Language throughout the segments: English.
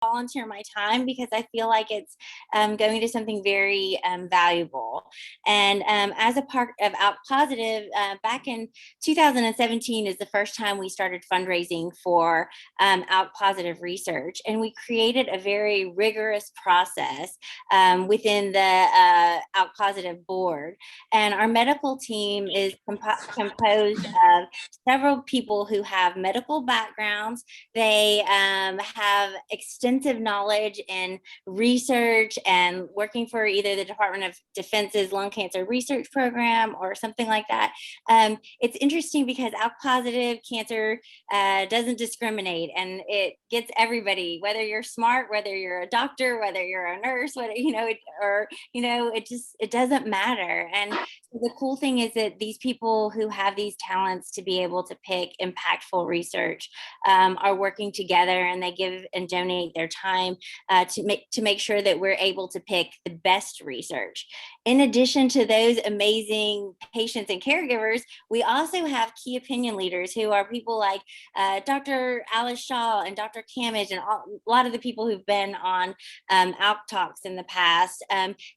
volunteer my time because I feel like it's going to something very valuable. And as a part of ALK Positive, back in 2017 is the first time we started fundraising for ALK Positive research. And we created a very rigorous process within the ALK Positive board. And our medical team is composed of several people who have medical backgrounds. They have extensive knowledge in research and working for either the Department of Defense's lung cancer research program or something like that. It's interesting because ALK Positive cancer doesn't discriminate, and it gets everybody, whether you're smart, whether you're a doctor, whether you're a nurse, whether, it doesn't matter. And the cool thing is that these people who have these talents to be able to pick impactful research are working together, and they give and donate their time to make sure that we're able to pick the best research. In addition to those amazing patients and caregivers, we also have key opinion leaders who are people like Dr. Alice Shaw and Dr. Camage, and a lot of the people who've been on ALK Talks in the past.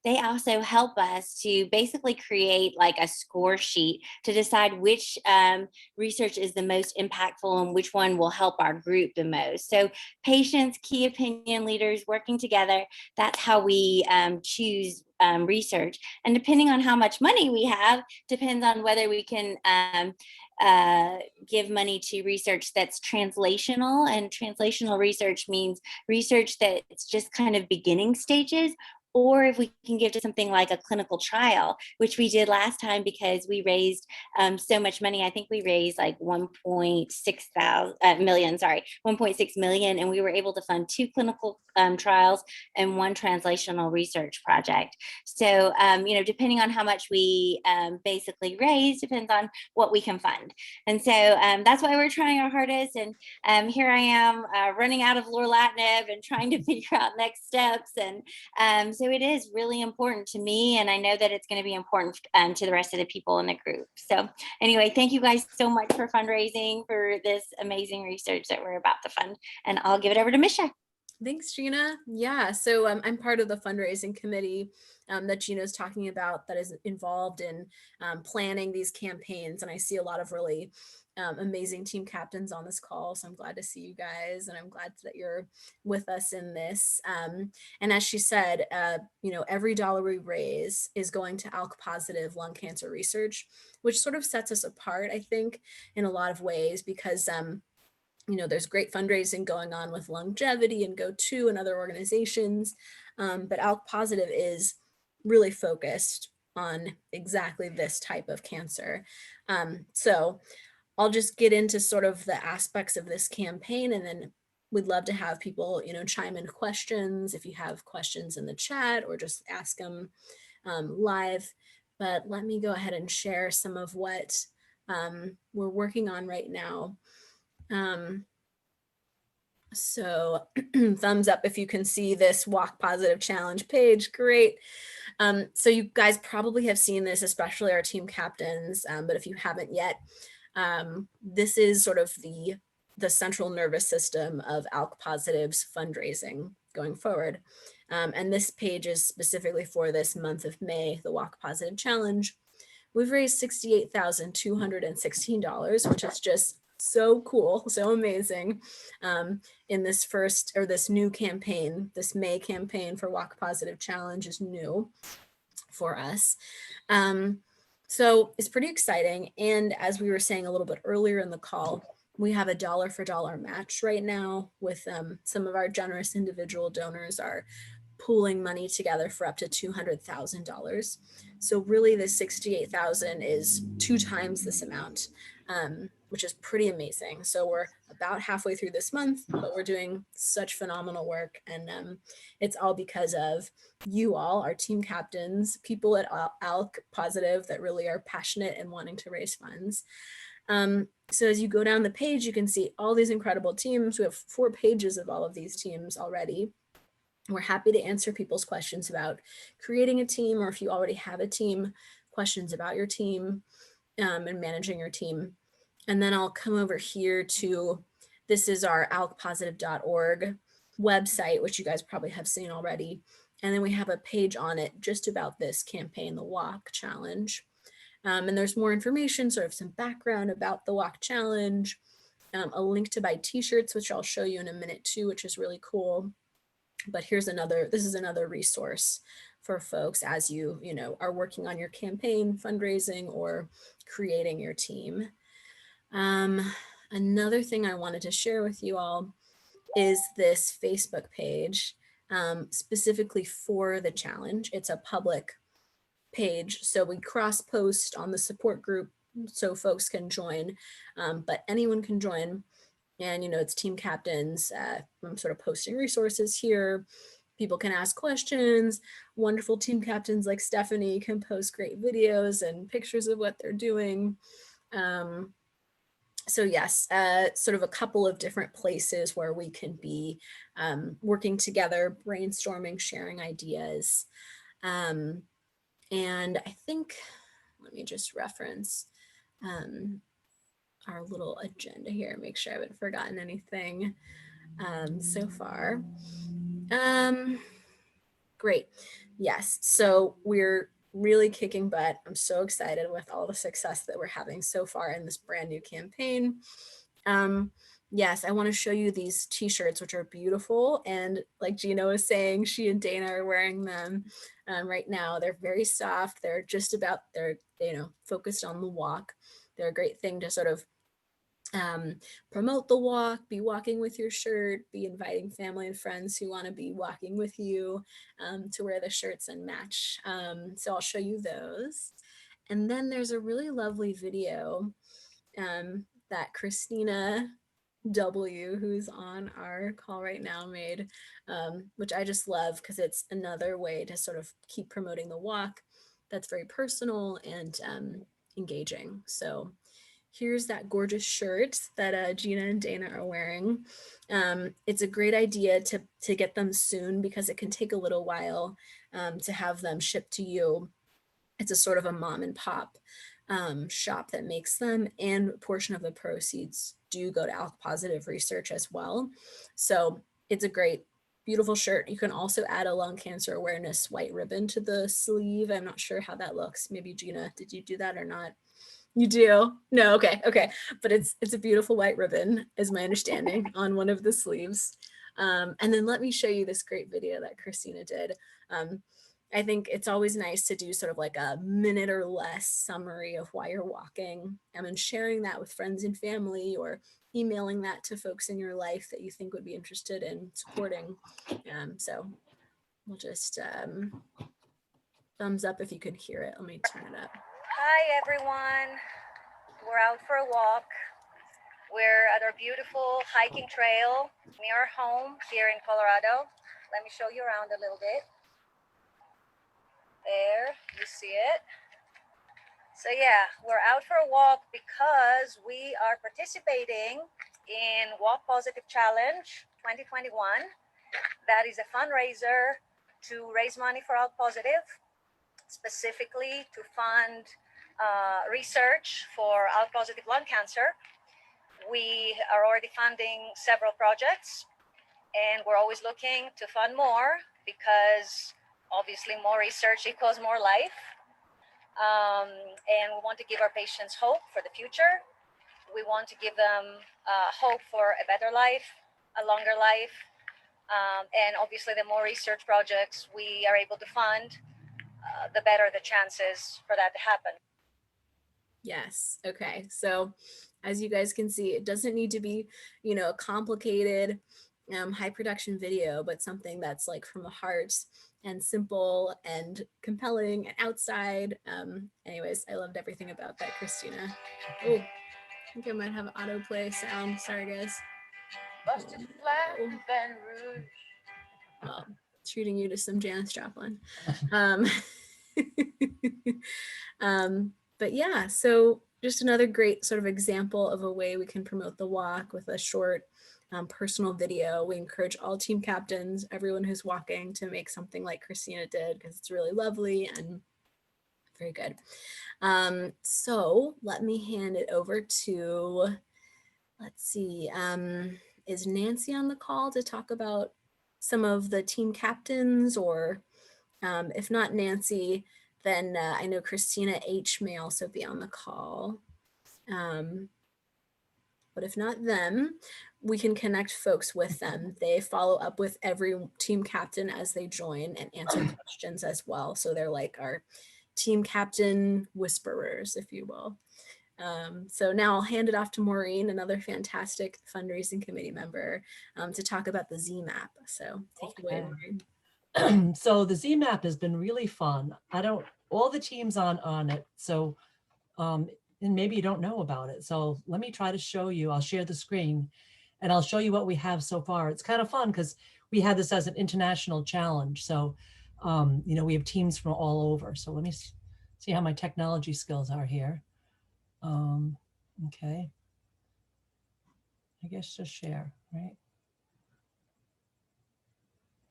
They also help us to basically create like a score sheet to decide which research is the most impactful and which one will help our group the most. So patients, key opinion leaders working together, that's how we choose research. And depending on how much money we have, depends on whether we can give money to research that's translational. And translational research means research that's just kind of beginning stages, or if we can give to something like a clinical trial, which we did last time because we raised so much money. I think we raised like 1.6 million, and we were able to fund 2 clinical trials and 1 translational research project. So, depending on how much we basically raise depends on what we can fund. And so that's why we're trying our hardest. And here I am running out of lorlatinib and trying to figure out next steps. And so it is really important to me, and I know that it's going to be important to the rest of the people in the group. So anyway, thank you guys so much for fundraising for this amazing research that we're about to fund. And I'll give it over to Misha. Thanks, Gina. Yeah, so I'm part of the fundraising committee that Gina's talking about that is involved in planning these campaigns. And I see a lot of really amazing team captains on this call. So I'm glad to see you guys, and I'm glad that you're with us in this. And as she said, every dollar we raise is going to ALK positive lung cancer research, which sort of sets us apart, I think, in a lot of ways, because there's great fundraising going on with Longevity and Go2 and other organizations, but ALK Positive is really focused on exactly this type of cancer. So I'll just get into sort of the aspects of this campaign, and then we'd love to have people, chime in questions if you have questions in the chat, or just ask them live. But let me go ahead and share some of what we're working on right now. So thumbs up if you can see this wALK Positive Challenge page. Great. So you guys probably have seen this, especially our team captains, but if you haven't yet, this is sort of the central nervous system of ALK Positive's fundraising going forward. And this page is specifically for this month of May, the wALK Positive Challenge. We've raised $68,216, which is just so cool, so amazing in this new campaign. This May campaign for wALK Positive Challenge is new for us. So it's pretty exciting. And as we were saying a little bit earlier in the call, we have a dollar for dollar match right now with some of our generous individual donors are pooling money together for up to $200,000. So really the 68,000 is 2 times this amount, which is pretty amazing. So we're about halfway through this month, but we're doing such phenomenal work. And it's all because of you all, our team captains, people at ALK Positive that really are passionate and wanting to raise funds. So as you go down the page, you can see all these incredible teams. We have 4 pages of all of these teams already. We're happy to answer people's questions about creating a team, or if you already have a team, questions about your team and managing your team. And then I'll come over here to, this is our alkpositive.org website, which you guys probably have seen already. And then we have a page on it just about this campaign, the Walk Challenge. And there's more information, sort of some background about the Walk Challenge, a link to buy t-shirts, which I'll show you in a minute too, which is really cool. But this is another resource for folks as you are working on your campaign, fundraising, or creating your team. Another thing I wanted to share with you all is this Facebook page, specifically for the challenge. It's a public page, so we cross post on the support group so folks can join, but anyone can join. And it's team captains. I'm sort of posting resources here. People can ask questions. Wonderful team captains like Stephanie can post great videos and pictures of what they're doing. So yes, sort of a couple of different places where we can be working together, brainstorming, sharing ideas. And I think, let me just reference our little agenda here, make sure I haven't forgotten anything so far. Great. Yes, so we're really kicking butt. I'm so excited with all the success that we're having so far in this brand new campaign. Yes, I want to show you these t-shirts, which are beautiful. And like Gina was saying, she and Dana are wearing them right now. They're very soft. They're just about, they're focused on the walk. They're a great thing to sort of promote the walk, be walking with your shirt, be inviting family and friends who want to be walking with you to wear the shirts and match. So I'll show you those. And then there's a really lovely video that Christina W, who's on our call right now, made, which I just love because it's another way to sort of keep promoting the walk that's very personal and engaging. So here's that gorgeous shirt that Gina and Dana are wearing. It's a great idea to get them soon because it can take a little while to have them shipped to you. It's a sort of a mom and pop shop that makes them, and a portion of the proceeds do go to ALK Positive research as well. So it's a great, beautiful shirt. You can also add a lung cancer awareness white ribbon to the sleeve. I'm not sure how that looks. Maybe Gina, did you do that or not? You do? No, okay. But it's a beautiful white ribbon, is my understanding, on one of the sleeves. And then let me show you this great video that Christina did. I think it's always nice to do sort of like a minute or less summary of why you're walking, and then sharing that with friends and family, or emailing that to folks in your life that you think would be interested in supporting. So we'll just thumbs up if you could hear it. Let me turn it up. Hi everyone, we're out for a walk. We're at our beautiful hiking trail near our home here in Colorado. Let me show you around a little bit. There, you see it. So yeah, we're out for a walk because we are participating in Walk Positive Challenge 2021. That is a fundraiser to raise money for ALK Positive, specifically to fund research for ALK Positive lung cancer. We are already funding several projects, and we're always looking to fund more because obviously more research equals more life. And we want to give our patients hope for the future. We want to give them hope for a better life, a longer life. And obviously the more research projects we are able to fund, the better the chances for that to happen. Yes. Okay. So as you guys can see, it doesn't need to be, a complicated, high production video, but something that's like from the heart and simple and compelling and outside. Anyways, I loved everything about that, Christina. Oh, I think I might have autoplay sound. Sorry, guys. Busted flat in Baton Rouge. Well, treating you to some Janis Joplin. But yeah, so just another great sort of example of a way we can promote the walk with a short personal video. We encourage all team captains, everyone who's walking, to make something like Christina did, because it's really lovely and very good. So let me hand it over to, let's see, is Nancy on the call to talk about some of the team captains, or if not Nancy, then I know Christina H may also be on the call. But if not them, we can connect folks with them. They follow up with every team captain as they join and answer questions as well. So they're like our team captain whisperers, if you will. So now I'll hand it off to Maureen, another fantastic fundraising committee member, to talk about the ZMAP. So take it away, Maureen. So the ZMAP has been really fun. All the teams on it. So, and maybe you don't know about it. So let me try to show you. I'll share the screen and I'll show you what we have so far. It's kind of fun because we had this as an international challenge. So, you know, we have teams from all over. So let me see how my technology skills are here. Okay. I guess just share, right?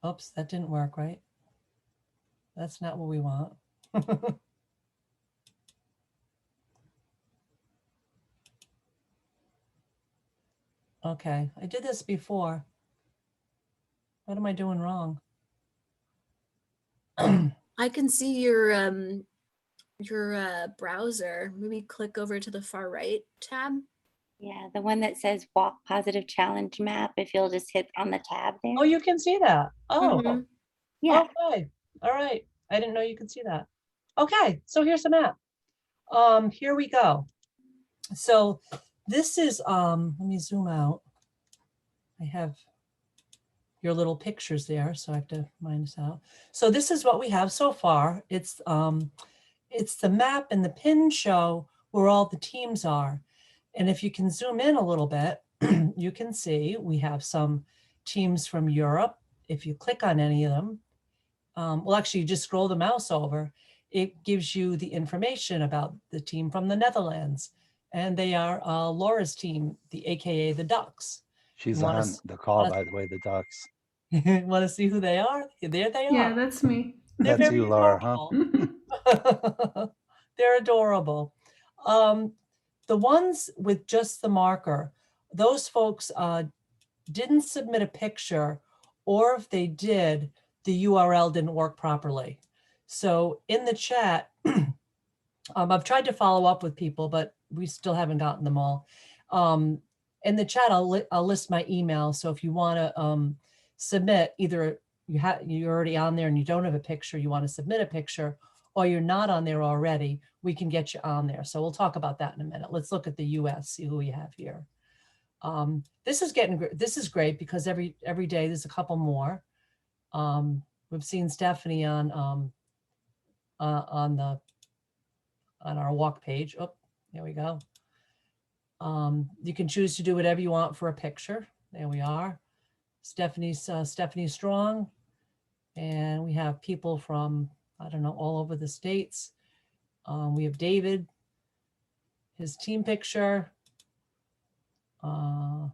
Oops, that didn't work, right? That's not what we want. Okay, I did this before. What am I doing wrong? I can see your browser. Maybe click over to the far right tab. Yeah, the one that says Walk Positive Challenge map, if you'll just hit on the tab there. Oh, you can see that. Oh, Yeah. okay. All right. I didn't know you could see that. Okay, so here's the map. Here we go. So this is, let me zoom out. I have your little pictures there, so I have to minus out. So this is what we have so far. It's the map and the pin show where all the teams are. And if you can zoom in a little bit, you can see we have some teams from Europe. If you click on any of them, well, actually, you just scroll the mouse over. It gives you the information about the team from the Netherlands. And they are Laura's team, the AKA the Ducks. She's on the call, by the way, the Ducks. Want to see who they are? There they are. Yeah, that's me. They're That's very you, Laura, adorable. They're adorable. The ones with just the marker, those folks didn't submit a picture, or if they did, the URL didn't work properly. So in the chat, I've tried to follow up with people, but we still haven't gotten them all. In the chat, I'll list my email. So if you want to submit, either you're already on there and you don't have a picture, you want to submit a picture, or you're not on there already, we can get you on there. So we'll talk about that in a minute. Let's look at the US, see who we have here. This is great because every day there's a couple more. We've seen Stephanie on our walk page. Oh, there we go. You can choose to do whatever you want for a picture. There we are. Stephanie Strong. And we have people from, I don't know, all over the States. We have David, his team picture. So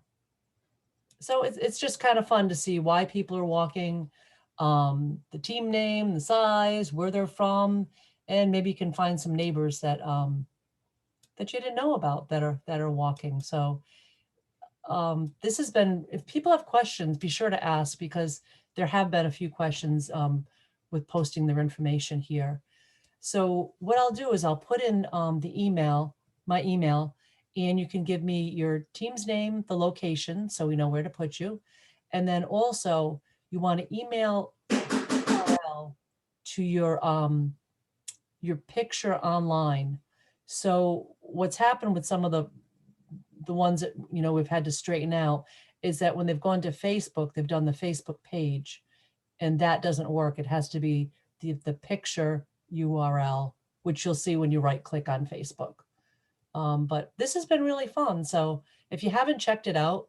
it's just kind of fun to see why people are walking, the team name, the size, where they're from, and maybe you can find some neighbors that that you didn't know about that are walking. So this has been, if people have questions, be sure to ask, because there have been a few questions with posting their information here. So what I'll do is I'll put in my email, and you can give me your team's name, the location, so we know where to put you. And then also you want to email URL to your picture online. So what's happened with some of the ones that, you know, we've had to straighten out is that when they've gone to Facebook, they've done the Facebook page, and that doesn't work. It has to be the picture URL, which you'll see when you right click on Facebook. But this has been really fun. So if you haven't checked it out,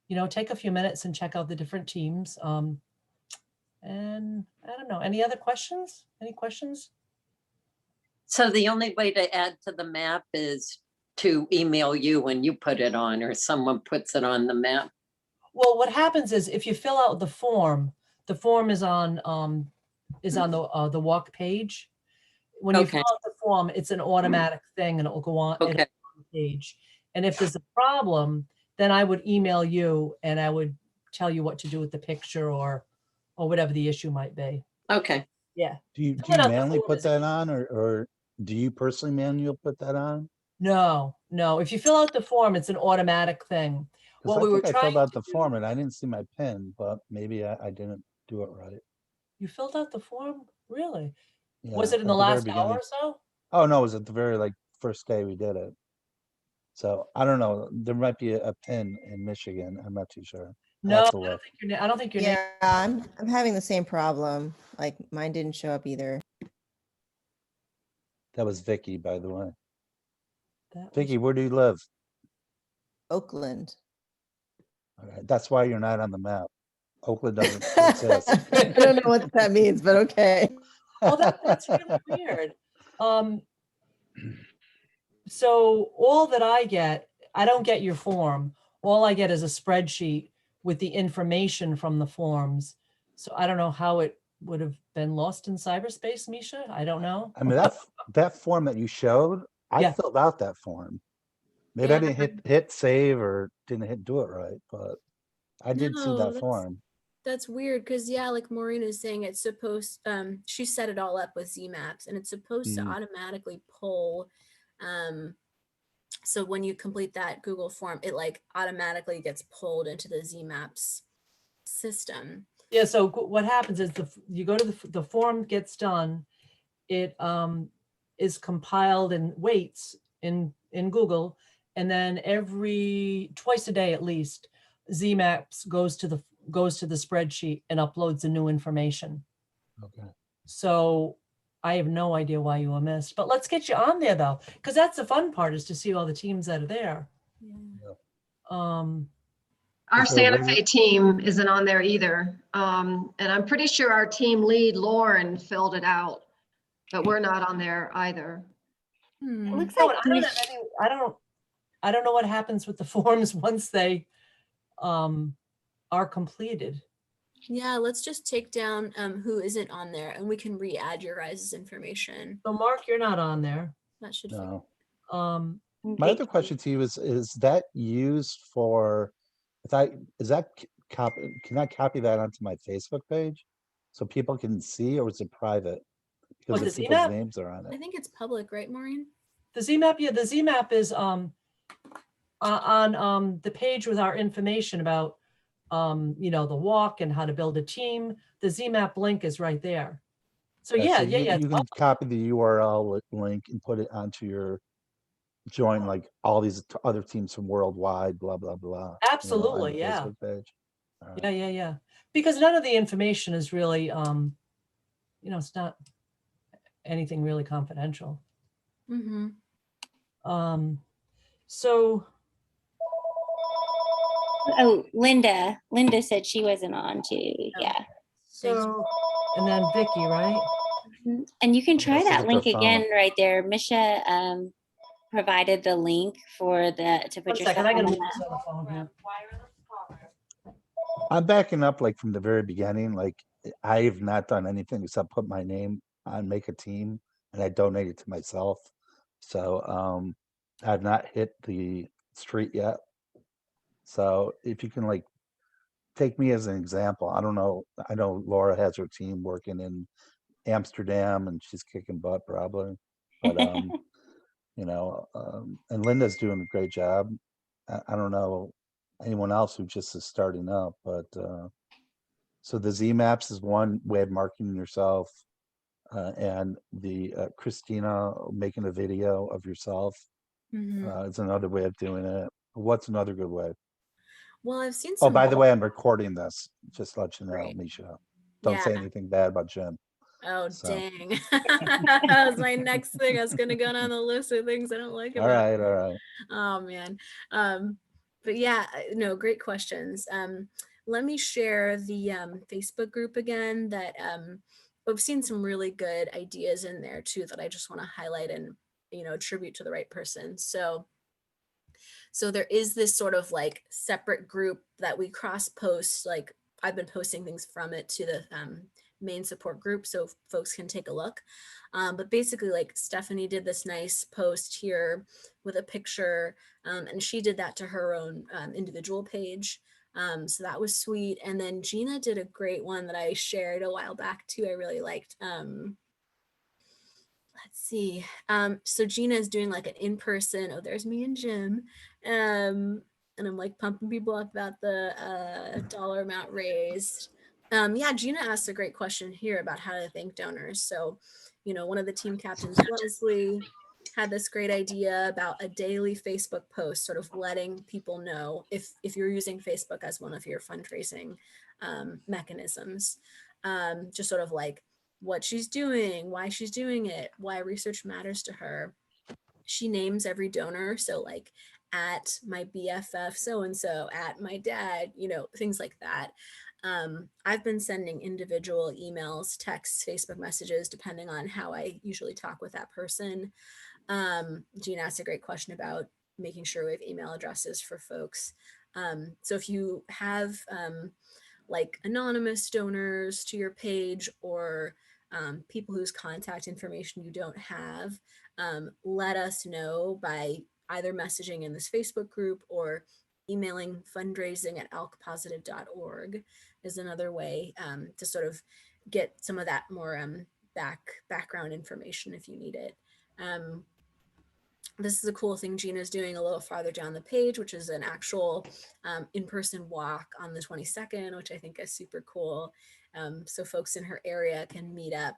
you know, take a few minutes and check out the different teams. And I don't know, any other questions? Any questions? So the only way to add to the map is to email you when you put it on, or someone puts it on the map? Well, what happens is if you fill out the form is on the walk page. When you fill out the form, it's an automatic thing, and it will go on, on the page. And if there's a problem, then I would email you and I would tell you what to do with the picture, or or whatever the issue might be. Okay. Yeah. Do you Filling out the manually form put is easy. that on, or do you personally manually put that on? No. If you fill out the form, it's an automatic thing. Because What we I were think I trying filled out to the do, form and I didn't see my PIN, but maybe I didn't do it right. you filled out the form? Really? Yeah, Was it in at the the very last hour beginning. or so? Oh no, it was at the very first day we did it. So I don't know. There might be a PIN in Michigan. I'm not too sure. No, I'll have I to don't look. think your name. I don't think your name. Yeah, I'm having the same problem. Like mine didn't show up either. That was Vicky, by the way. That was, Vicky, where do you live? Oakland. All right, that's why you're not on the map. Oakland doesn't exist. I don't know what that means, but okay. oh, that's really weird. So all that I don't get your form. All I get is a spreadsheet with the information from the forms. So I don't know how it would have been lost in cyberspace, Misha. I don't know. I mean, that form that you showed, I Yeah. filled out that form. Maybe I didn't hit save or didn't do it right, but I did see that form. That's weird because like Maureen is saying, it's supposed she set it all up with ZMaps and it's supposed to automatically pull. So when you complete that Google form, it like automatically gets pulled into the ZMaps system. Yeah. So what happens is you go to the form gets done. It is compiled and waits in Google, and then twice a day at least, ZMaps goes to the spreadsheet and uploads the new information. Okay. So I have no idea why you were missed, but let's get you on there though, because that's the fun part, is to see all the teams that are there. Yeah. Our Santa Fe team isn't on there either. And I'm pretty sure our team lead, Lauren, filled it out, but we're not on there either. It looks No, like I don't know what happens with the forms once they are completed. Yeah, let's just take down who isn't on there and we can re-add your guys' information. So Mark, you're not on there. That should No. My My other question to you is that used for, is that copy, can I copy that onto my Facebook page so people can see, or is it private? Because What, the the people's ZMAP? names are on I it. think it's public, right, Maureen? The ZMAP, yeah, the ZMAP is on the page with our information about the walk and how to build a team. The ZMAP link is right there. So Yeah, yeah. you can copy the URL link and put it onto your join, like all these other teams from worldwide, blah blah blah. Absolutely, on the yeah. Facebook page. Right. Yeah. Because none of the information is really, it's not anything really confidential. Mm-hmm. So. Oh, Linda said she wasn't on too. Yeah. So, and then Vicky, right? And you can try Unless it's that their link again phone. right there. Misha provided the link to put One yourself second, I on gotta the move map. this other phone here. I'm backing up from the very beginning. I've not done anything except put my name on make a team, and I donate it to myself. So I've not hit the street yet. So if you can take me as an example, I don't know. I know Laura has her team working in Amsterdam and she's kicking butt probably. But and Linda's doing a great job. I don't know anyone else who just is starting up, but so the ZMaps is one way of marketing yourself, and the Christina making a video of yourself is another way of doing it. What's another good way? Well, I've seen Oh, some. by the way, I'm recording this. Just to let you know, Great. Misha. Don't say anything bad about Jim. Oh, So. dang. That was my next thing. I was going to go down the list of things I don't like about All right. Oh, man. But yeah, no, great questions. Let me share the Facebook group again that I've seen some really good ideas in there too that I just want to highlight and, attribute to the right person. So there is this sort of separate group that we cross post, I've been posting things from it to the main support group so folks can take a look. But basically Stephanie did this nice post here with a picture and she did that to her own individual page. So that was sweet. And then Gina did a great one that I shared a while back too. I really liked. Let's see. So Gina is doing like an in-person, oh, there's me and Jim. And I'm like pumping people up about the dollar amount raised. Yeah, Gina asked a great question here about how to thank donors. So, you know, one of the team captains, Leslie, had this great idea about a daily Facebook post, sort of letting people know if you're using Facebook as one of your fundraising mechanisms, just sort of like what she's doing, why she's doing it, why research matters to her. She names every donor. So like at my BFF so-and-so, at my dad, you know, things like that. I've been sending individual emails, texts, Facebook messages, depending on how I usually talk with that person. Gina asked a great question about making sure we have email addresses for folks. So if you have like anonymous donors to your page or people whose contact information you don't have, let us know by either messaging in this Facebook group or emailing fundraising@alkpositive.org is another way to sort of get some of that more background information if you need it. This is a cool thing Gina's doing a little farther down the page, which is an actual in-person walk on the 22nd, which I think is super cool. So folks in her area can meet up.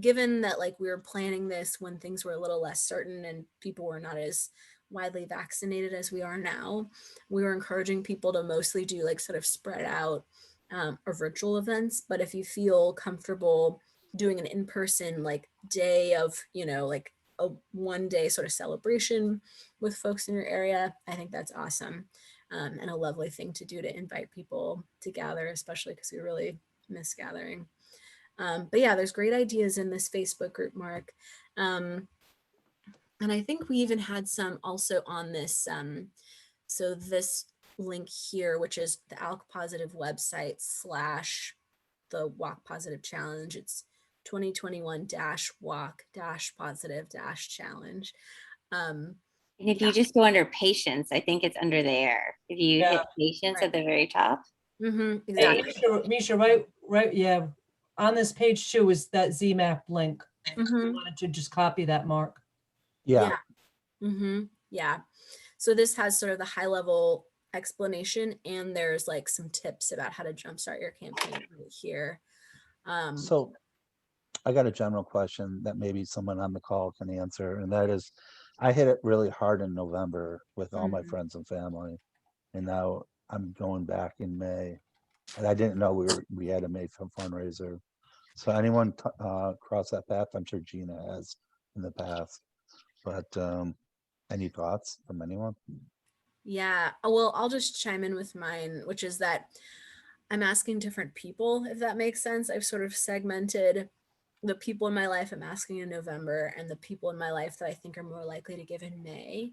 Given that like we were planning this when things were a little less certain and people were not as widely vaccinated as we are now, we were encouraging people to mostly do like sort of spread out or virtual events. But if you feel comfortable doing an in-person like day of, you know, like a one-day sort of celebration with folks in your area, I think that's awesome and a lovely thing to do to invite people to gather, especially because we really miss gathering. But yeah, there's great ideas in this Facebook group, Mark. And I think we even had some also on this. So this link here, which is the ALK Positive website / the Walk Positive Challenge. It's 2021-walk-positive-challenge. And if you just go under patients, I think it's under there. If you hit patients Right. at the very top. Exactly. Misha, right, yeah. On this page too is that ZMAP link. I wanted to just copy that, Mark. Yeah. Yeah. So this has sort of the high level explanation and there's like some tips about how to jumpstart your campaign right here. So I got a general question that maybe someone on the call can answer, and that is, I hit it really hard in November with all my friends and family, and now I'm going back in May, and I didn't know we had a May fundraiser. So anyone cross that path? I'm sure Gina has in the past, but any thoughts from anyone? Yeah, well, I'll just chime in with mine, which is that I'm asking different people, if that makes sense. I've sort of segmented the people in my life I'm asking in November and the people in my life that I think are more likely to give in May.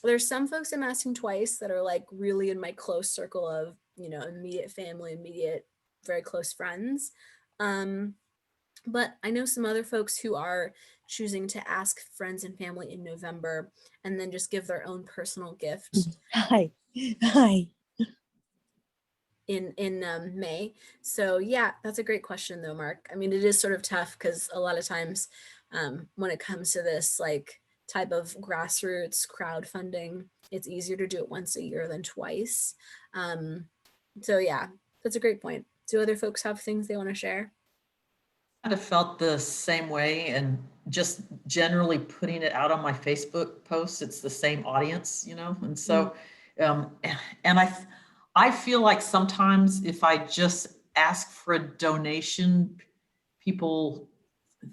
There's some folks I'm asking twice that are like really in my close circle of, you know, immediate family, immediate, very close friends. But I know some other folks who are choosing to ask friends and family in November and then just give their own personal gift. Hi. In May. So yeah, that's a great question though, Mark. I mean, it is sort of tough because a lot of times when it comes to this like type of grassroots crowdfunding, it's easier to do it once a year than twice. So yeah, that's a great point. Do other folks have things they want to share? Kind of felt the same way, and just generally putting it out on my Facebook posts, it's the same audience, you know, and so and I feel like sometimes if I just ask for a donation, people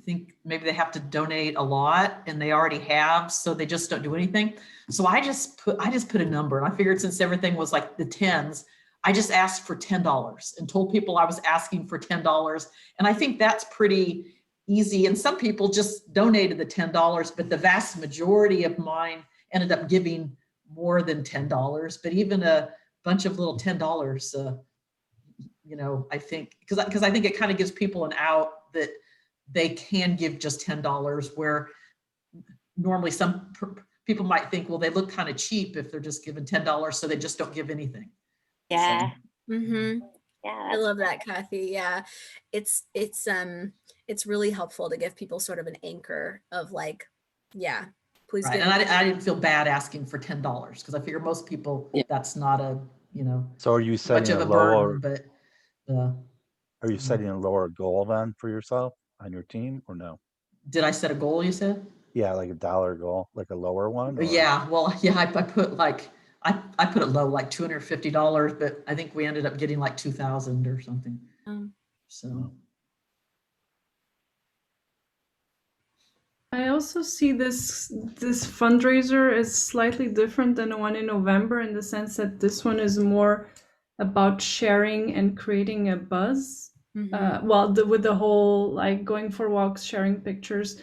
think maybe they have to donate a lot and they already have, so they just don't do anything. So I just put a number, and I figured since everything was like the tens, I just asked for $10 and told people I was asking for $10. And I think that's pretty easy. And some people just donated the $10, but the vast majority of mine ended up giving more than $10. But even a bunch of little $10, you know, I think, because I think it kind of gives people an out that they can give just $10, where normally some people might think, well, they look kind of cheap if they're just giving $10, so they just don't give anything. Yeah. Mm-hmm. Yeah. I love that, Kathy. Yeah, it's really helpful to give people sort of an anchor of like, yeah, please Right. give. And I didn't feel bad asking for $10 because I figure most people, Yeah. that's not a, So are you much setting of a a lower, burden, but are you setting a lower goal then for yourself on your team or no? did I set a goal, you said? Yeah, like a dollar goal, like a lower one? Or? Yeah, well, yeah, I put like, I put it low, like $250, but I think we ended up getting like 2,000 or something. So. I also see this fundraiser as slightly different than the one in November in the sense that this one is more about sharing and creating a buzz. With the whole like going for walks, sharing pictures.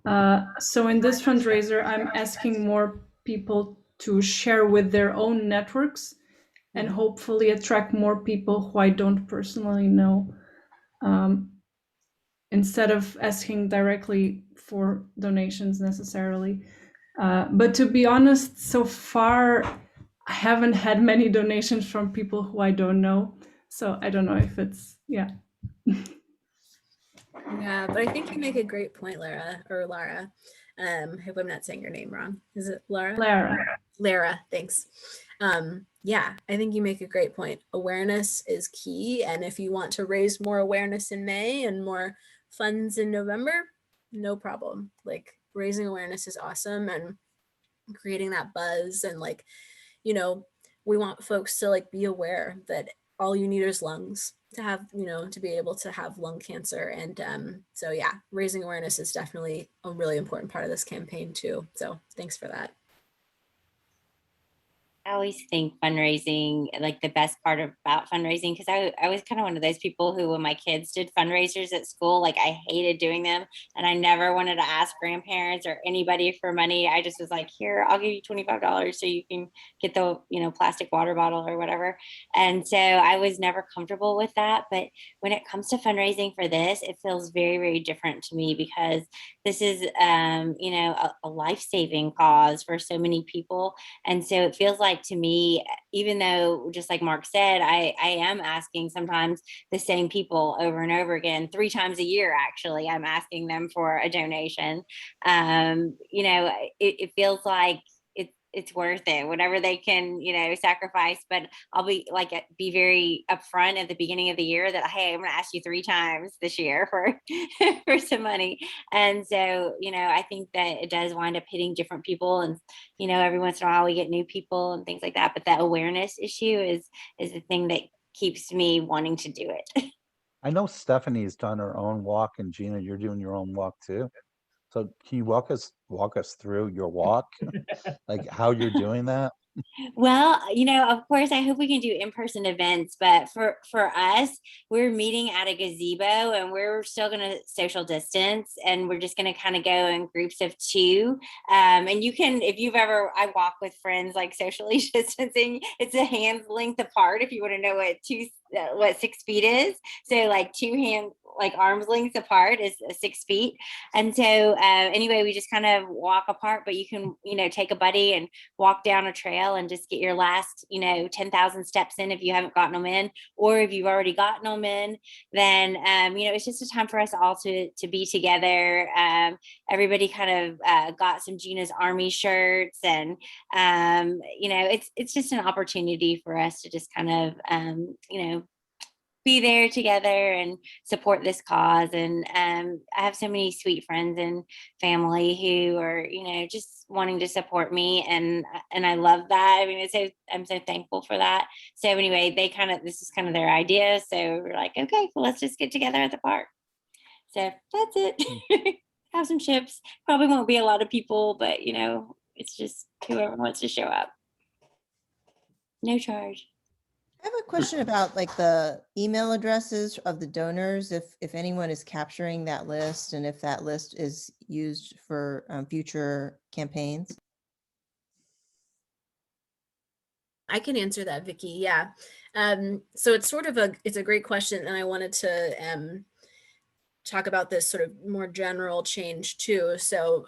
So in this fundraiser, I'm asking more people to share with their own networks and hopefully attract more people who I don't personally know. Instead of asking directly for donations necessarily. But to be honest, so far, I haven't had many donations from people who I don't know. So I don't know if it's, yeah. Yeah, but I think you make a great point, Lara. I hope I'm not saying your name wrong. Is it Lara? Lara, thanks. Yeah, I think you make a great point. Awareness is key. And if you want to raise more awareness in May and more funds in November, no problem. Like raising awareness is awesome, and creating that buzz, and like, we want folks to like be aware that all you need is lungs to have, to be able to have lung cancer. And so yeah, raising awareness is definitely a really important part of this campaign too. So thanks for that. I always think fundraising, like the best part about fundraising, because I was kind of one of those people who, when my kids did fundraisers at school, like I hated doing them, and I never wanted to ask grandparents or anybody for money. I just was like, here, I'll give you $25 so you can get the, plastic water bottle or whatever. And so I was never comfortable with that. But when it comes to fundraising for this, it feels very, very different to me, because this is, a life-saving cause for so many people. And so it feels like, to me, even though, just like Mark said, I am asking sometimes the same people over and over again, 3 times a year, actually, I'm asking them for a donation. It feels like it's worth it, whatever they can, sacrifice. But I'll be very upfront at the beginning of the year that, hey, I'm going to ask you 3 times this year for for some money. And so, I think that it does wind up hitting different people, and every once in a while we get new people and things like that. But that awareness issue is the thing that keeps me wanting to do it. I know Stephanie's done her own walk, and Gina, you're doing your own walk too. So can you walk us through your walk, like how you're doing that? Well, of course, I hope we can do in-person events, but for us, we're meeting at a gazebo, and we're still going to social distance, and we're just going to kind of go in groups of 2. And you can, if you've ever, I walk with friends, like socially distancing, it's a hand's length apart. If you want to know what 6 feet is. So like 2 hands, like arms lengths apart is 6 feet. And so anyway, we just kind of walk apart, but you can, take a buddy and walk down a trail and just get your last, 10,000 steps in if you haven't gotten them in, or if you've already gotten them in, then, it's just a time for us all to be together. Everybody kind of got some Gina's Army shirts, and, it's just an opportunity for us to just kind of, be there together and support this cause. And I have so many sweet friends and family who are, just wanting to support me, and I love that. I mean, I'm so thankful for that. So anyway, this is kind of their idea. So we're like, okay, well, let's just get together at the park. So that's it. Have some chips. Probably won't be a lot of people, but it's just whoever wants to show up. No charge. I have a question about like the email addresses of the donors, if anyone is capturing that list, and if that list is used for future campaigns. I can answer that, Vicki. Yeah. So it's it's a great question, and I wanted to talk about this sort of more general change too. So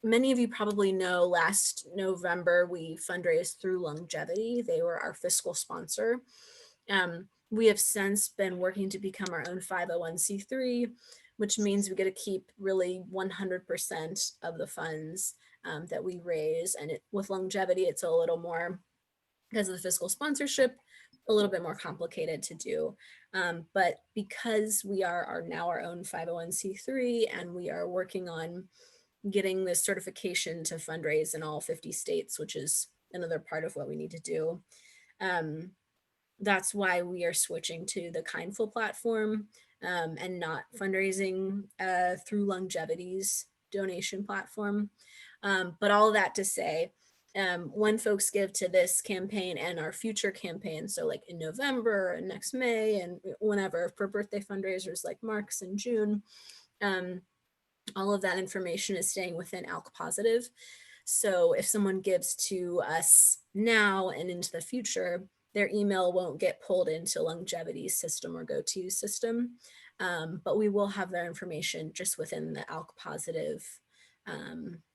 many of you probably know last November we fundraised through Longevity. They were our fiscal sponsor. We have since been working to become our own 501c3, which means we get to keep really 100% of the funds that we raise. And with Longevity, it's a little more, because of the fiscal sponsorship, a little bit more complicated to do. But because we are now our own 501c3 and we are working on getting this certification to fundraise in all 50 states, which is another part of what we need to do. That's why we are switching to the Kindful platform and not fundraising through Longevity's donation platform. But all that to say, when folks give to this campaign and our future campaigns, so like in November and next May and whenever, for birthday fundraisers like Mark's in June, all of that information is staying within ALK Positive. So if someone gives to us now and into the future, their email won't get pulled into Longevity's system or GoTo system, but we will have their information just within the ALK Positive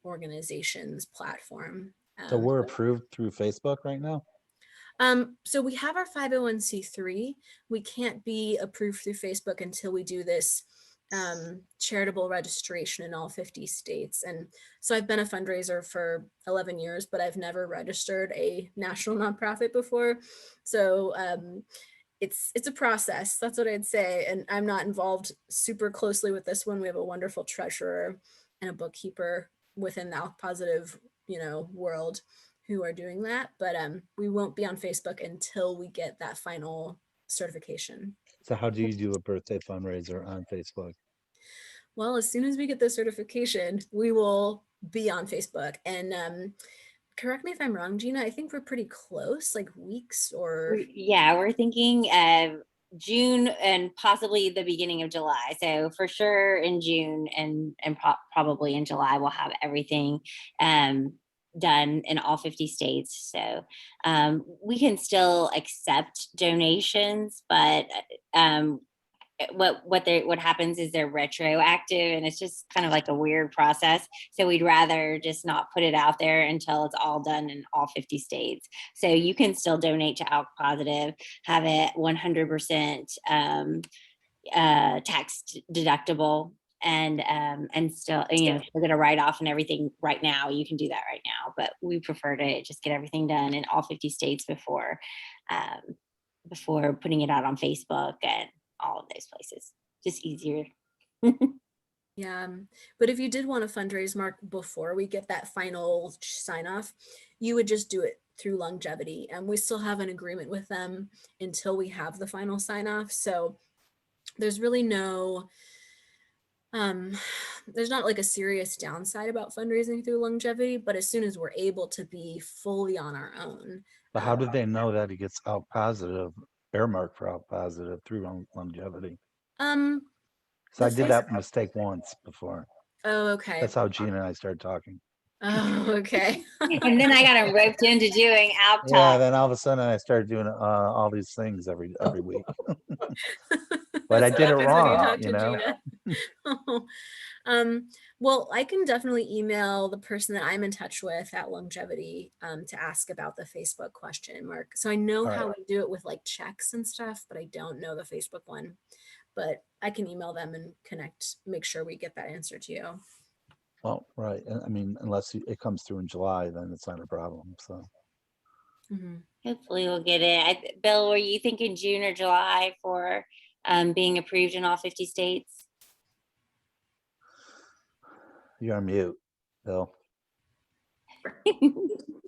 organization's platform. So we're approved through Facebook right now? So we have our 501c3. We can't be approved through Facebook until we do this charitable registration in all 50 states. And so I've been a fundraiser for 11 years, but I've never registered a national nonprofit before. So it's a process. That's what I'd say. And I'm not involved super closely with this one. We have a wonderful treasurer and a bookkeeper within the ALK Positive, world who are doing that. But we won't be on Facebook until we get that final certification. So how do you do a birthday fundraiser on Facebook? Well, as soon as we get the certification, we will be on Facebook. And correct me if I'm wrong, Gina, I think we're pretty close, like weeks or... Yeah, we're thinking of June and possibly the beginning of July. So for sure in June and probably in July, we'll have everything done in all 50 states. So we can still accept donations, but what happens is they're retroactive, and it's just kind of like a weird process. So we'd rather just not put it out there until it's all done in all 50 states. So you can still donate to ALK Positive, have it 100% tax deductible, and still, still get a write-off and everything right now. You can do that right now, but we prefer to just get everything done in all 50 states before putting it out on Facebook and all of those places. Just easier. Yeah, but if you did want to fundraise, Mark, before we get that final sign off, you would just do it through Longevity, and we still have an agreement with them until we have the final sign off. So there's really no there's not like a serious downside about fundraising through Longevity, but as soon as we're able to be fully on our own. But how did they know that it gets ALK Positive, earmarked for ALK Positive through Longevity? So I did that mistake once before. Oh, okay. That's how Gina and I started talking. Oh, okay. And then I got him roped into doing ALK Talk. Yeah, then all of a sudden I started doing all these things every week. But I did it wrong, Well, I can definitely email the person that I'm in touch with at Longevity to ask about the Facebook question, Mark. So I know how we do it with like checks and stuff, but I don't know the Facebook one. But I can email them and connect, make sure we get that answer to you. Well, right. I mean, unless it comes through in July, then it's not a problem. So hopefully we'll get it. Bill, were you thinking June or July for being approved in all 50 states? You're on mute, Bill.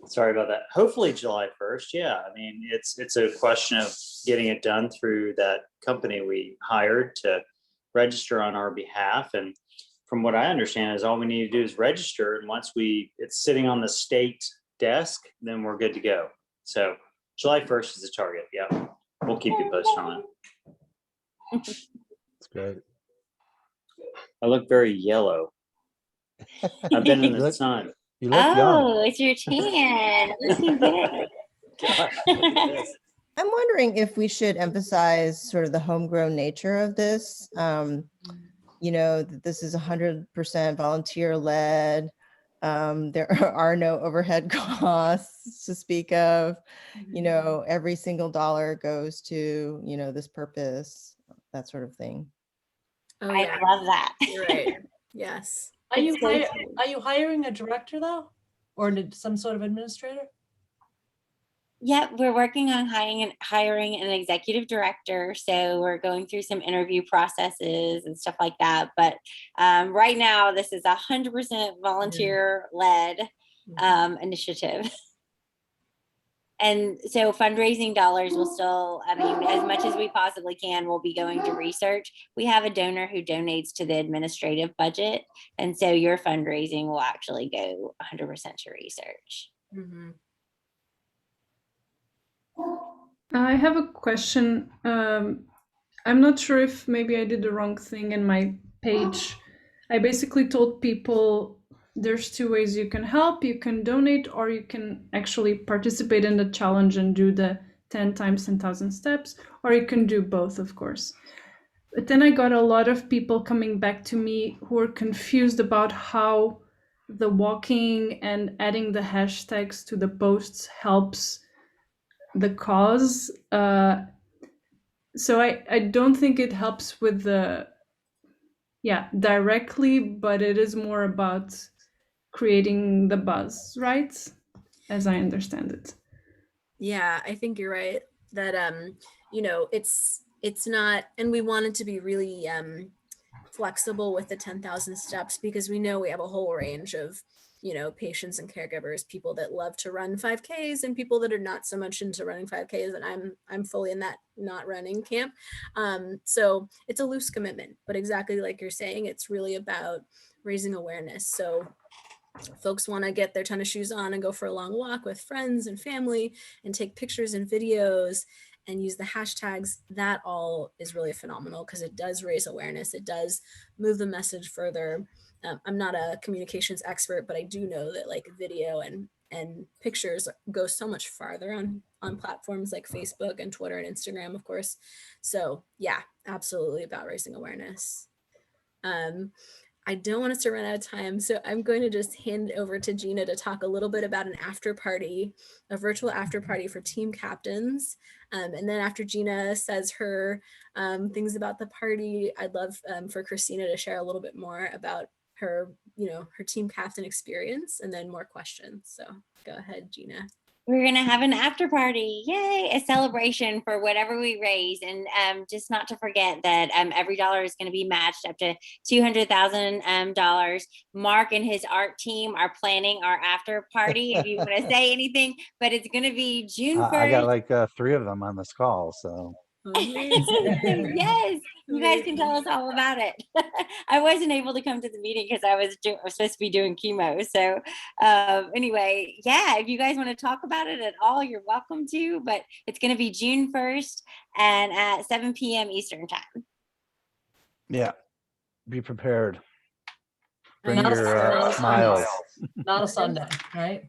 Sorry about that. Hopefully July 1st. Yeah. I mean, it's a question of getting it done through that company we hired to register on our behalf. And from what I understand is all we need to do is register. And once it's sitting on the state desk, then we're good to go. So July 1st is the target. Yeah. We'll keep you posted on it. That's great. I look very yellow. I've been in the sun. You look young. It's your tan. Looking good. Gosh, look at this. I'm wondering if we should emphasize sort of the homegrown nature of this. That this is 100% volunteer led. There are no overhead costs to speak of. You know, every single dollar goes to, you know, this purpose, that sort of thing. Oh I yeah, love that. you're right. Yes. Are you It's so hire, true. are you hiring a director though? Or some sort of administrator? Yeah, we're working on hiring an executive director. So we're going through some interview processes and stuff like that. But right now, this is 100% volunteer led initiative. And so fundraising dollars will still, I mean, as much as we possibly can, will be going to research. We have a donor who donates to the administrative budget. And so your fundraising will actually go 100% to research. Mhm. I have a question. I'm not sure if maybe I did the wrong thing in my page. I basically told people there's two ways you can help. You can donate, or you can actually participate in the challenge and do the 10 times 10,000 steps, or you can do both, of course. But then I got a lot of people coming back to me who are confused about how the walking and adding the hashtags to the posts helps the cause. So I don't think it helps with the, directly, but it is more about creating the buzz, right? As I understand it. Yeah, I think you're right that you know, it's not, and we wanted to be really flexible with the 10,000 steps because we know we have a whole range of, you know, patients and caregivers, people that love to run 5Ks and people that are not so much into running 5Ks, and I'm fully in that not running camp. So it's a loose commitment, but exactly like you're saying, it's really about raising awareness. So folks want to get their tennis shoes on and go for a long walk with friends and family and take pictures and videos and use the hashtags. That all is really phenomenal because it does raise awareness. It does move the message further. I'm not a communications expert, but I do know that like video and pictures go so much farther on platforms like Facebook and Twitter and Instagram, of course. So yeah, absolutely about raising awareness. I don't want us to run out of time, so I'm going to just hand it over to Gina to talk a little bit about an after party, a virtual after party for team captains. And then after Gina says her things about the party, I'd love for Christina to share a little bit more about her, you know, her team captain experience, and then more questions. So go ahead, Gina. We're going to have an after party. Yay. A celebration for whatever we raise. And just not to forget that every dollar is going to be matched up to $200,000. Mark and his art team are planning our after party. If you want to say anything, but it's going to be June 1st. I got like 3 of them on this call, so. Yes, you guys can tell us all about it. I wasn't able to come to the meeting because I was supposed to be doing chemo. So anyway, yeah, if you guys want to talk about it at all, you're welcome to, but it's going to be June 1st and at 7 p.m. Eastern time. Yeah, be prepared. Bring Not a your Sunday. smiles. Not a Sunday, right?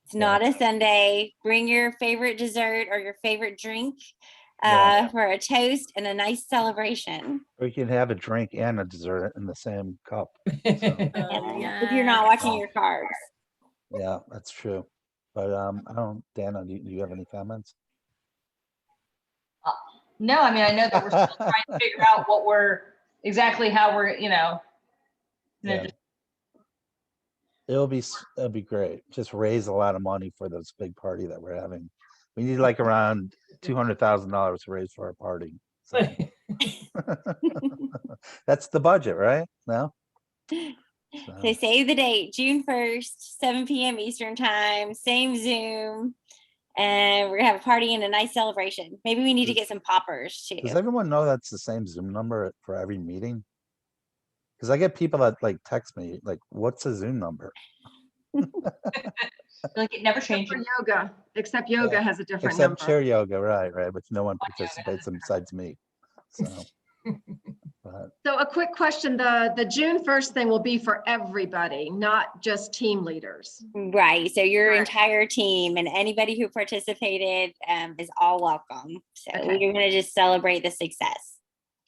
It's not a Sunday. Bring your favorite dessert or your favorite drink for a toast and a nice celebration. We can have a drink and a dessert in the same cup. So. If you're not watching your carbs. Yeah, that's true. But I don't, Dana, do you have any comments? No, I mean, I know that we're still trying to figure out what we're exactly how we're, you know. Yeah. It'll be great. Just raise a lot of money for this big party that we're having. We need like around $200,000 to raise for our party. So. That's the budget, right? No. So save the date, June 1st, 7 p.m. Eastern time, same Zoom. And we're gonna have a party and a nice celebration. Maybe we need to get some poppers too. Does everyone know that's the same Zoom number for every meeting? Because I get people that like text me, like, what's a Zoom number? Like it never changes. Except yoga has a different Except number. chair yoga, right, which no one participates in besides me. So. So a quick question, the June 1st thing will be for everybody, not just team leaders. Right, so your entire team and anybody who participated is all welcome. So we're gonna just celebrate the success.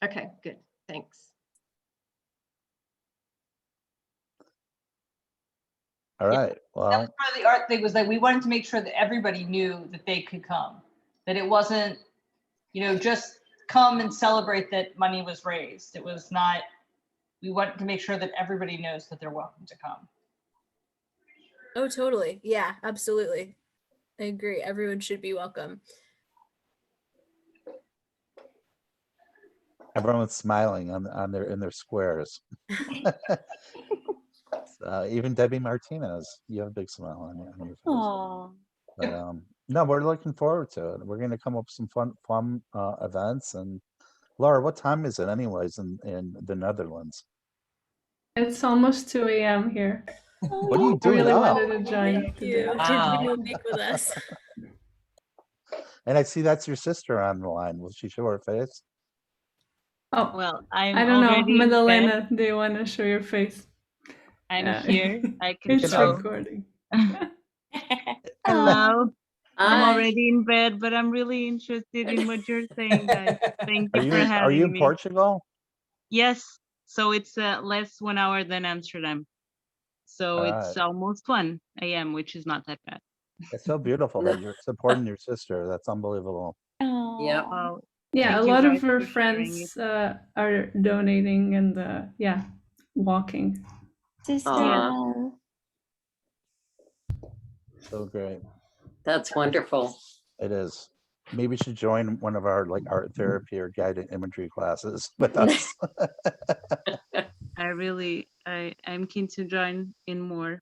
Okay, good, thanks. All right. That Well, was part of the art thing, was that we wanted to make sure that everybody knew that they could come, that it wasn't, just come and celebrate that money was raised. It was not, we wanted to make sure that everybody knows that they're welcome to come. Oh, totally. Yeah, absolutely. I agree. Everyone should be welcome. everyone's smiling on their in their squares. Even Debbie Martinez, you have a big smile on your face. Aw. But no, we're looking forward to it. We're going to come up with some fun events. And Laura, what time is it anyways in the Netherlands? It's almost 2 a.m. here. What are you I doing really up? wanted to join Thank today. you. Wow. You'll meet with us. And I see that's your sister on the line. Will she show her face? Oh, Well, I'm I don't know. already in bed. Madalena, do you want to show your face? I'm here. I can It's show. recording. Hello. I'm Hi. already in bed, but I'm really interested in what you're saying, guys. Thank Are you for you having in me. Portugal? Yes. So it's less 1 hour than Amsterdam. So All it's right. almost 1 a.m., which is not that bad. It's so beautiful that you're supporting your sister. That's unbelievable. Yep. Well, Yeah, a thank you lot of guys her for sharing it. friends are donating and yeah, walking. Sister Aw, love. So great. that's wonderful. It is. Maybe you should join one of our like art therapy or guided imagery classes with us. I'm keen to join in more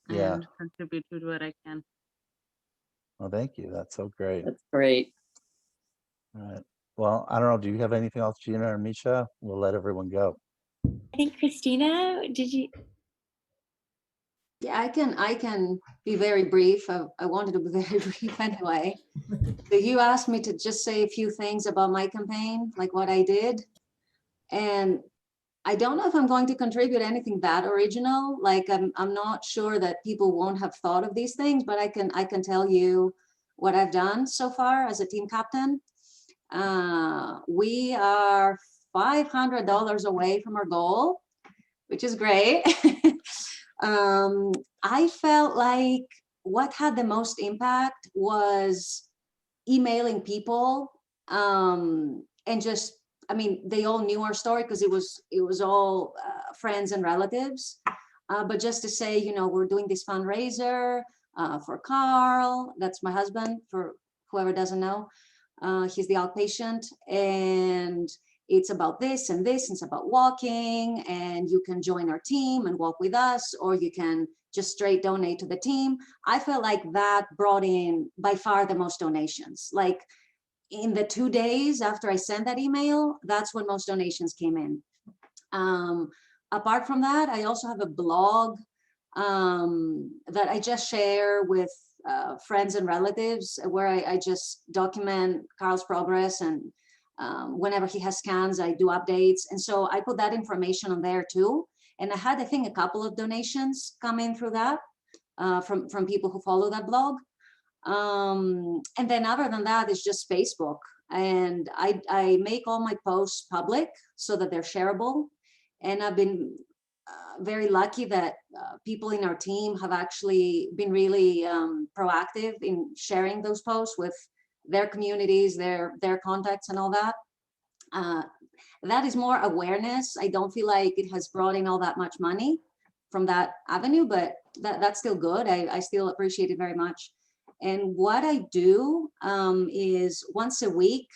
Yeah. and contribute with what I can. Well, thank you. That's so great. That's great. All right. Well, I don't know. Do you have anything else, Gina or Misha? We'll let everyone go. I think Christina, did you? Yeah, I can be very brief. I wanted to be very brief anyway. So you asked me to just say a few things about my campaign, like what I did. And I don't know if I'm going to contribute anything that original. Like I'm not sure that people won't have thought of these things, but I can tell you what I've done so far as a team captain. We are $500 away from our goal, which is great. I felt like what had the most impact was emailing people and just, I mean, they all knew our story because it was all friends and relatives. But just to say, you know, we're doing this fundraiser for Carl, that's my husband, for whoever doesn't know. He's the ALK patient, and it's about this and this, and it's about walking, and you can join our team and walk with us, or you can just straight donate to the team. I felt like that brought in by far the most donations. Like in the 2 days after I sent that email, that's when most donations came in. Apart from that, I also have a blog that I just share with friends and relatives, where I just document Carl's progress, and whenever he has scans, I do updates. And so I put that information on there too. And I had, I think, a couple of donations come in through that from people who follow that blog. And then other than that, it's just Facebook. And I make all my posts public so that they're shareable. And I've been very lucky that people in our team have actually been really proactive in sharing those posts with their communities, their contacts and all that. That is more awareness. I don't feel like it has brought in all that much money from that avenue, but that's still good. I still appreciate it very much. And what I do is once a week,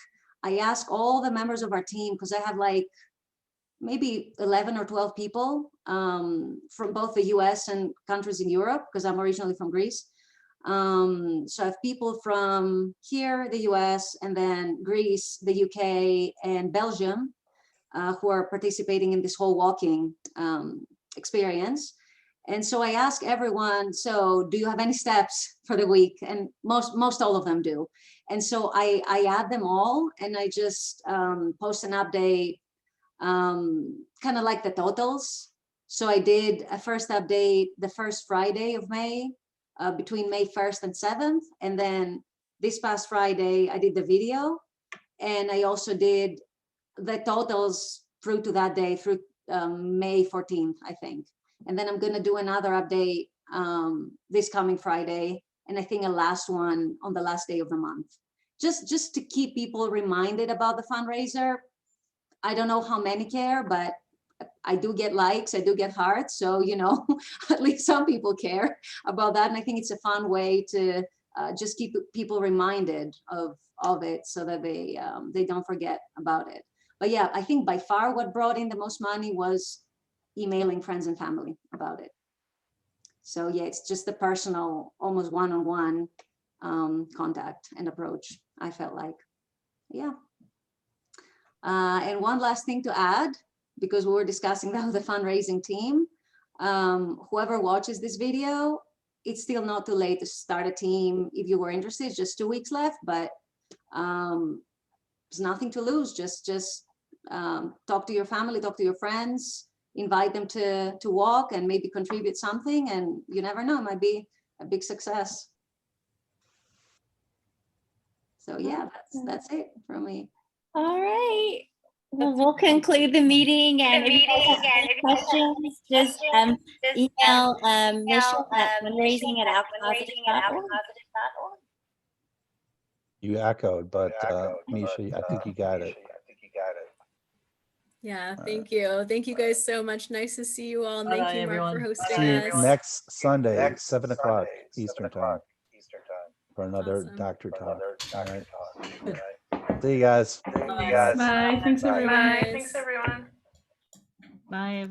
I ask all the members of our team, because I have like maybe 11 or 12 people from both the US and countries in Europe, because I'm originally from Greece. So I have people from here, the US, and then Greece, the UK, and Belgium, who are participating in this whole walking experience. And so I ask everyone, so do you have any steps for the week? And most all of them do. And so I add them all, and I just post an update, kind of like the totals. So I did a first update the first Friday of May, between May 1st and 7th. And then this past Friday, I did the video. And I also did the totals through to that day, through May 14th, I think. And then I'm going to do another update this coming Friday. And I think a last one on the last day of the month. Just to keep people reminded about the fundraiser. I don't know how many care, but I do get likes, I do get hearts. So, you know, at least some people care about that. And I think it's a fun way to just keep people reminded of it so that they don't forget about it. But yeah, I think by far what brought in the most money was emailing friends and family about it. So yeah, it's just the personal, almost one-on-one contact and approach, I felt like. Yeah. And one last thing to add, because we were discussing now the fundraising team, whoever watches this video, it's still not too late to start a team. If you were interested, it's just 2 weeks left, but there's nothing to lose. Just talk to your family, talk to your friends, invite them to walk and maybe contribute something, and you never know, it might be a big success. So yeah, that's it for me. All right. Well, we'll conclude the meeting, and if you guys have any questions, just email Mission at fundraising@alkpositive.org. You echoed, but Misha, I think you got it. Yeah, thank you. Thank you guys so much. Nice to see you all. And thank you, Mark, for hosting See you us. next Sunday, 7 o'clock Eastern time for another Awesome. doctor talk. All right. See you guys. Bye. Thanks, everyone. Thanks, everyone. Bye.